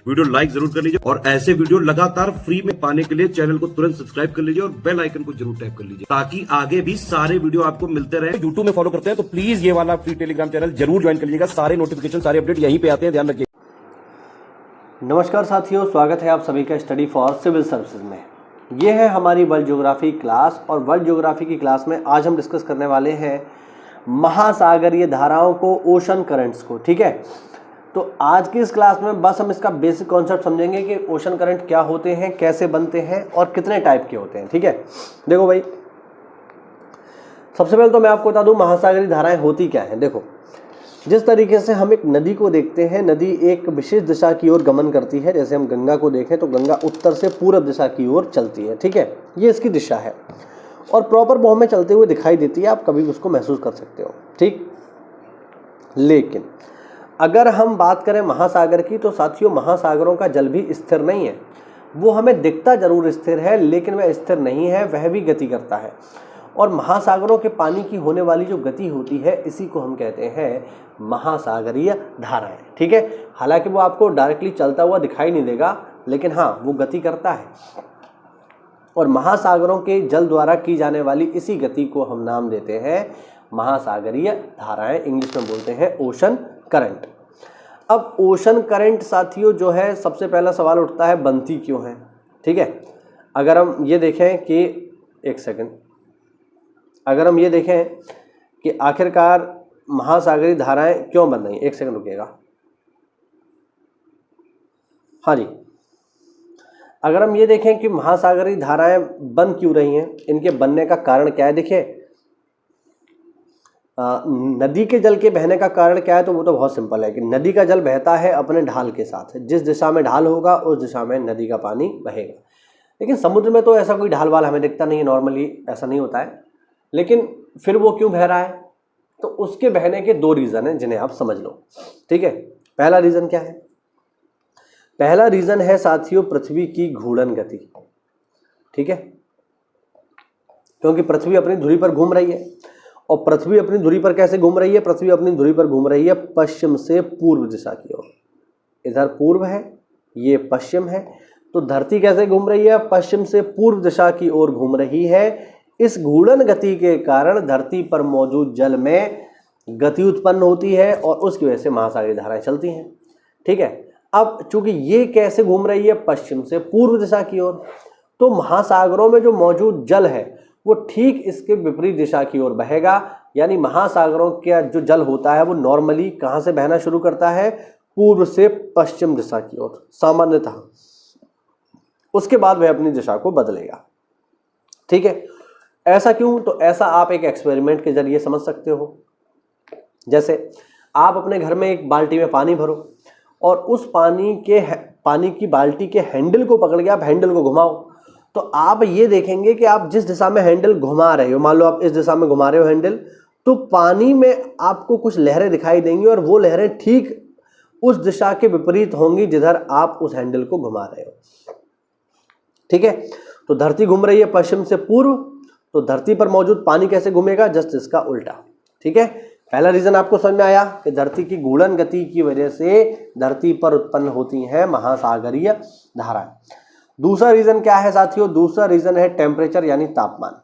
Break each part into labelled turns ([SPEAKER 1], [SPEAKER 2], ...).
[SPEAKER 1] Video like जरूर कर लीजिए और ऐसे वीडियो लगातार फ्री में पाने के लिए चैनल को तुरंत सब्सक्राइब कर लीजिए और बेल आइकन को जरूर टैप कर लीजिए ताकि आगे भी सारे वीडियो आपको मिलते रहे। यूट्यूब में फॉलो करते हैं तो प्लीज ये वाला फ्री टेलीग्राम चैनल जरूर ज्वाइन कर लीजिएगा। सारे नोटिफिकेशन सारे अपडेट यहीं पे आते हैं, ध्यान रखिए।
[SPEAKER 2] नमस्कार साथियों, स्वागत है आप सभी का स्टडी फॉर सिविल सर्विसेज में। ये है हमारी वर्ल्ड ज्योग्राफी क्लास और वर्ल्ड ज्योग्राफी की क्लास में आज हम डिस्कस करने वाले हैं महासागरीय धाराओं को, ओशन करंट्स को। ठीक है, तो आज की इस क्लास में बस हम इसका बेसिक कॉन्सेप्ट समझेंगे कि ओशन करंट क्या होते हैं, कैसे बनते हैं और कितने टाइप के होते हैं। ठीक है, देखो भाई, सबसे पहले तो मैं आपको बता दूं महासागरीय धाराएं होती क्या हैं। देखो, जिस तरीके से हम एक नदी को देखते हैं, नदी एक विशेष दिशा की ओर गमन करती है। जैसे हम गंगा को देखें तो गंगा उत्तर से पूरब दिशा की ओर चलती है। ठीक है, ये इसकी दिशा है और प्रॉपर वो हमें चलते हुए दिखाई देती है, आप कभी भी उसको महसूस कर सकते हो। ठीक, लेकिन अगर हम बात करें महासागर की तो साथियों, महासागरों का जल भी स्थिर नहीं है। वो हमें दिखता जरूर स्थिर है लेकिन वह स्थिर नहीं है, वह भी गति करता है। और महासागरों के पानी की होने वाली जो गति होती है, इसी को हम कहते हैं महासागरीय धाराएं। ठीक है, हालांकि वो आपको डायरेक्टली चलता हुआ दिखाई नहीं देगा, लेकिन हाँ, वो गति करता है। और महासागरों के जल द्वारा की जाने वाली इसी गति को हम नाम देते हैं महासागरीय धाराएं, इंग्लिश में बोलते हैं ओशन करंट। अब ओशन करंट साथियों जो है, सबसे पहला सवाल उठता है बनती क्यों है। ठीक है, अगर हम ये देखें कि एक सेकंड, अगर हम ये देखें कि आखिरकार महासागरीय धाराएं क्यों बन रही हैं, एक सेकंड रुकिएगा। हाँ जी, अगर हम ये देखें कि महासागरीय धाराएं बन क्यों रही हैं, इनके बनने का कारण क्या है। देखिए, नदी के जल के बहने का कारण क्या है, तो वो तो बहुत सिंपल है कि नदी का जल बहता है अपने ढाल के साथ। जिस दिशा में ढाल होगा उस दिशा में नदी का पानी बहेगा। लेकिन समुद्र में तो ऐसा कोई ढाल वाल हमें दिखता नहीं है, नॉर्मली ऐसा नहीं होता है। लेकिन फिर वो क्यों बह रहा है, तो उसके बहने के दो रीज़न हैं जिन्हें आप समझ लो। ठीक है, पहला रीज़न क्या है, पहला रीज़न है साथियों पृथ्वी की घूर्णन गति। ठीक है, क्योंकि पृथ्वी अपनी धुरी पर घूम रही है। और पृथ्वी अपनी धुरी पर कैसे घूम रही है, पृथ्वी अपनी धुरी पर घूम रही है पश्चिम से पूर्व दिशा की ओर। इधर पूर्व है, ये पश्चिम है, तो धरती कैसे घूम रही है, पश्चिम से पूर्व दिशा की ओर घूम रही है। इस घूर्णन गति के कारण धरती पर मौजूद जल में गति उत्पन्न होती है और उसकी वजह से महासागरीय धाराएं चलती हैं। ठीक है, अब चूंकि ये कैसे घूम रही है, पश्चिम से पूर्व दिशा की ओर, तो महासागरों में जो मौजूद जल है वो ठीक इसके विपरीत दिशा की ओर बहेगा। यानी महासागरों का जो जल होता है वो नॉर्मली कहाँ से बहना शुरू करता है, पूर्व से पश्चिम दिशा की ओर सामान्यतः। उसके बाद वह अपनी दिशा को बदलेगा। ठीक है, ऐसा क्यों, तो ऐसा आप एक एक्सपेरिमेंट के जरिए समझ सकते हो। जैसे आप अपने घर में एक बाल्टी में पानी भरो और उस पानी की बाल्टी के हैंडल को पकड़ के आप हैंडल को घुमाओ, तो आप ये देखेंगे कि आप जिस दिशा में हैंडल घुमा रहे हो, मान लो आप इस दिशा में घुमा रहे हो हैंडल, तो पानी में आपको कुछ लहरें दिखाई देंगी और वो लहरें ठीक उस दिशा के विपरीत होंगी जिधर आप उस हैंडल को घुमा रहे हो। ठीक है, तो धरती घूम रही है पश्चिम से पूर्व, तो धरती पर मौजूद पानी कैसे घूमेगा, जस्ट इसका उल्टा। ठीक है, पहला रीजन आपको समझ में आया कि धरती की घूर्णन गति की वजह से धरती पर उत्पन्न होती हैं महासागरीय धाराएं। दूसरा रीजन क्या है साथियों, दूसरा रीजन है टेम्परेचर यानी तापमान।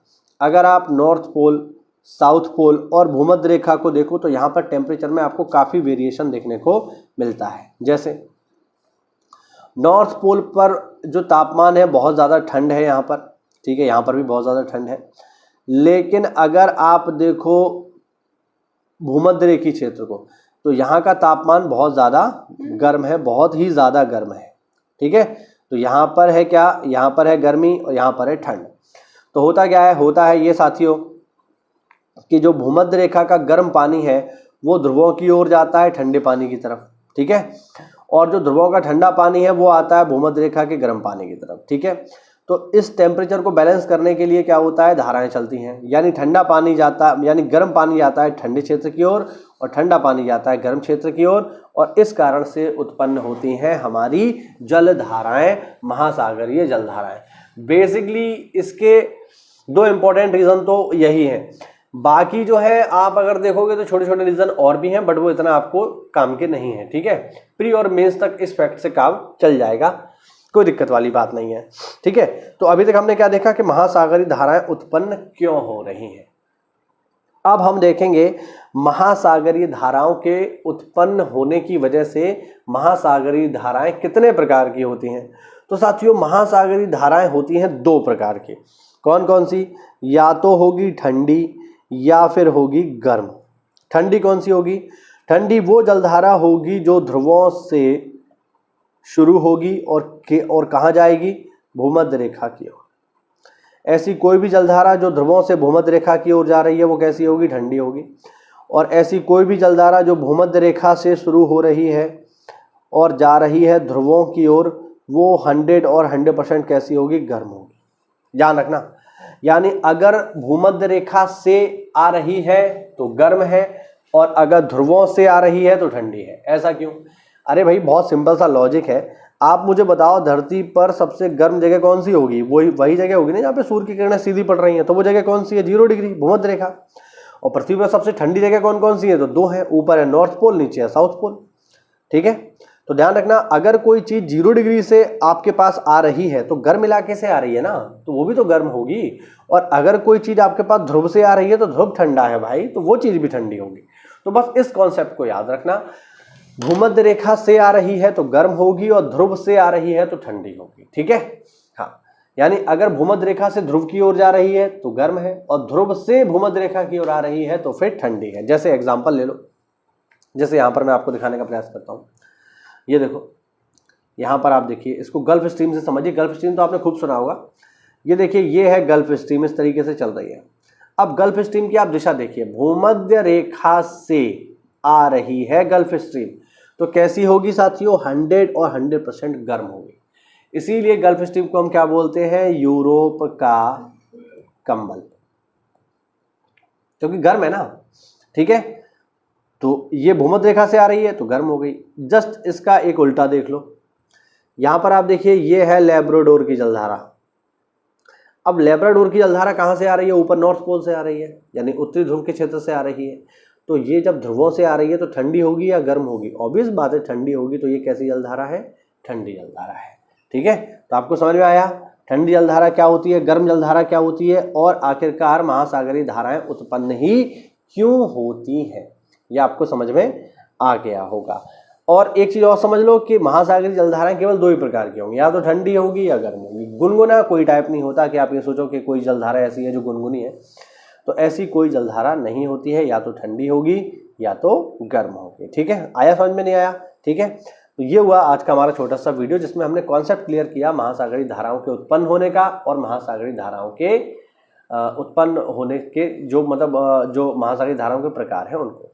[SPEAKER 2] अगर आप नॉर्थ पोल, साउथ पोल और भूमध्य रेखा को देखो तो यहाँ पर टेम्परेचर में आपको काफ़ी वेरिएशन देखने को मिलता है। जैसे नॉर्थ पोल पर जो तापमान है बहुत ज़्यादा ठंड है यहाँ पर। ठीक है, यहाँ पर भी बहुत ज़्यादा ठंड है। लेकिन अगर आप देखो भूमध्य रेखीय क्षेत्र को, तो यहाँ का तापमान बहुत ज़्यादा गर्म है, बहुत ही ज़्यादा गर्म है। ठीक है, तो यहाँ पर है क्या, यहाँ पर है गर्मी और यहाँ पर है ठंड। तो होता क्या है, होता है ये साथियों कि जो भूमध्य रेखा का गर्म पानी है वो ध्रुवों की ओर जाता है ठंडे पानी की तरफ। ठीक है, और जो ध्रुवों का ठंडा पानी है वो आता है भूमध्य रेखा के गर्म पानी की तरफ। ठीक है, तो इस टेम्परेचर को बैलेंस करने के लिए क्या होता है, धाराएं चलती हैं। यानी ठंडा पानी जाता, यानी गर्म पानी जाता है ठंडे क्षेत्र की ओर और ठंडा पानी जाता है गर्म क्षेत्र की ओर, और इस कारण से उत्पन्न होती हैं हमारी जल धाराएं, महासागरीय जल धाराएं। बेसिकली इसके दो इंपॉर्टेंट रीजन तो यही हैं बाकी जो है आप अगर देखोगे तो छोटे छोटे रीजन और भी हैं, बट वो इतना आपको काम के नहीं है। ठीक है, प्री और मेंस तक इस फैक्ट से काम चल जाएगा, कोई दिक्कत वाली बात नहीं है। ठीक है, तो अभी तक हमने क्या देखा कि महासागरीय धाराएं उत्पन्न क्यों हो रही हैं। अब हम देखेंगे महासागरीय धाराओं के उत्पन्न होने की वजह से महासागरीय धाराएं कितने प्रकार की होती हैं। तो साथियों, महासागरीय धाराएं होती हैं दो प्रकार की। कौन कौन सी? या तो होगी ठंडी या फिर होगी गर्म। ठंडी कौन सी होगी? ठंडी वो जलधारा होगी जो ध्रुवों से शुरू होगी और कहाँ जाएगी? भूमध्य रेखा की ओर। ऐसी कोई भी जलधारा जो ध्रुवों से भूमध्य रेखा की ओर जा रही है वो कैसी होगी? ठंडी होगी। और ऐसी कोई भी जलधारा जो भूमध्य रेखा से शुरू हो रही है और जा रही है ध्रुवों की ओर, वो 100 और 100% कैसी होगी? गर्म होगी। ध्यान रखना, यानी अगर भूमध्य रेखा से आ रही है तो गर्म है और अगर ध्रुवों से आ रही है तो ठंडी है। ऐसा क्यों? अरे भाई, बहुत सिंपल सा लॉजिक है। आप मुझे बताओ, धरती पर सबसे गर्म जगह कौन सी होगी? वही जगह होगी ना जहाँ पे सूर्य की किरणें सीधी पड़ रही हैं, तो वो जगह कौन सी है? 0 डिग्री, भूमध्य रेखा। और पृथ्वी पर सबसे ठंडी जगह कौन कौन सी है? तो 2 है, ऊपर है नॉर्थ पोल, नीचे है साउथ पोल। ठीक है, तो ध्यान रखना, अगर कोई चीज 0 डिग्री से आपके पास आ रही है तो गर्म इलाके से आ रही है ना, तो वो भी तो गर्म होगी। और अगर कोई चीज आपके पास ध्रुव से आ रही है तो ध्रुव ठंडा है भाई, तो वो चीज भी ठंडी होगी। तो बस इस कॉन्सेप्ट को याद रखना, भूमध्य रेखा से आ रही है तो गर्म होगी और ध्रुव से आ रही है तो ठंडी होगी। ठीक है, हाँ, यानी अगर भूमध्य रेखा से ध्रुव की ओर जा रही है तो गर्म है और ध्रुव से भूमध्य रेखा की ओर आ रही है तो फिर ठंडी है। जैसे एग्जांपल ले लो, जैसे यहां पर मैं आपको दिखाने का प्रयास करता हूं। ये देखो, यहां पर आप देखिए, इसको गल्फ स्ट्रीम से समझिए। गल्फ स्ट्रीम तो आपने खूब सुना होगा। ये देखिए, ये है गल्फ स्ट्रीम, इस तरीके से चल रही है। अब गल्फ स्ट्रीम की आप दिशा देखिए, भूमध्य रेखा से आ रही है गल्फ स्ट्रीम, तो कैसी होगी साथियों? 100 और 100% गर्म होगी। इसीलिए गल्फ स्ट्रीम को हम क्या बोलते हैं? यूरोप का कंबल, क्योंकि गर्म है ना। ठीक है, तो ये भूमध्य रेखा से आ रही है तो गर्म हो गई। जस्ट इसका एक उल्टा देख लो, यहां पर आप देखिए, ये है लैब्राडोर की जलधारा। अब लैब्राडोर की जलधारा कहां से आ रही है? ऊपर नॉर्थ पोल से आ रही है, यानी उत्तरी ध्रुव के क्षेत्र से आ रही है। तो ये जब ध्रुवों से आ रही है तो ठंडी होगी या गर्म होगी? ऑब्वियस बात है, ठंडी होगी। तो ये कैसी जलधारा है? ठंडी जलधारा है। ठीक है, तो आपको समझ में आया ठंडी जलधारा क्या होती है, गर्म जलधारा क्या होती है, और आखिरकार महासागरीय धाराएं उत्पन्न ही क्यों होती हैं, ये आपको समझ में आ गया होगा। और एक चीज और समझ लो कि महासागरीय जलधाराएं केवल 2 ही प्रकार की होंगी, या तो ठंडी होगी या गर्म होगी। गुनगुना कोई टाइप नहीं होता कि आप ये सोचो कि कोई जलधारा ऐसी है जो गुनगुनी है, तो ऐसी कोई जलधारा नहीं होती है। या तो ठंडी होगी या तो गर्म होगी। ठीक है, आया समझ में? नहीं आया? ठीक है, तो ये हुआ आज का हमारा छोटा सा वीडियो, जिसमें हमने कॉन्सेप्ट क्लियर किया महासागरीय धाराओं के उत्पन्न होने का और महासागरीय धाराओं के उत्पन्न होने के जो महासागरीय धाराओं के प्रकार हैं उनको।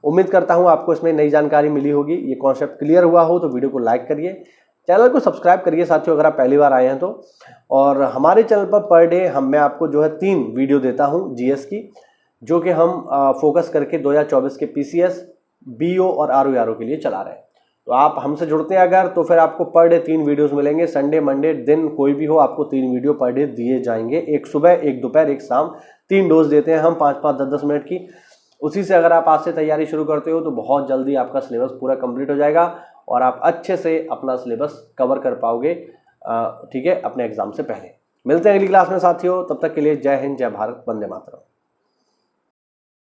[SPEAKER 2] उम्मीद करता हूं आपको इसमें नई जानकारी मिली होगी, ये कॉन्सेप्ट क्लियर हुआ हो तो वीडियो को लाइक करिए, चैनल को सब्सक्राइब करिए साथियों अगर आप पहली बार आए हैं तो। और हमारे चैनल पर डे मैं आपको जो है 3 वीडियो देता हूं जीएस की, जो कि हम फोकस करके 2024 के पीसीएस, बीओ और आरओ के लिए चला रहे हैं। तो आप हमसे जुड़ते हैं अगर, तो फिर आपको पर डे 3 वीडियोस मिलेंगे। संडे मंडे दिन कोई भी हो, आपको 3 वीडियो पर डे दिए जाएंगे, एक सुबह, एक दोपहर, एक शाम। 3 डोज देते हैं हम 5-5, 10-10 मिनट की। उसी से अगर आप आज से तैयारी शुरू करते हो तो बहुत जल्दी आपका सिलेबस पूरा कंप्लीट हो जाएगा और आप अच्छे से अपना सिलेबस कवर कर पाओगे। ठीक है, अपने एग्जाम से पहले। मिलते हैं अगली क्लास में साथियों, तब तक के लिए जय हिंद, जय भारत, वंदे मातरम।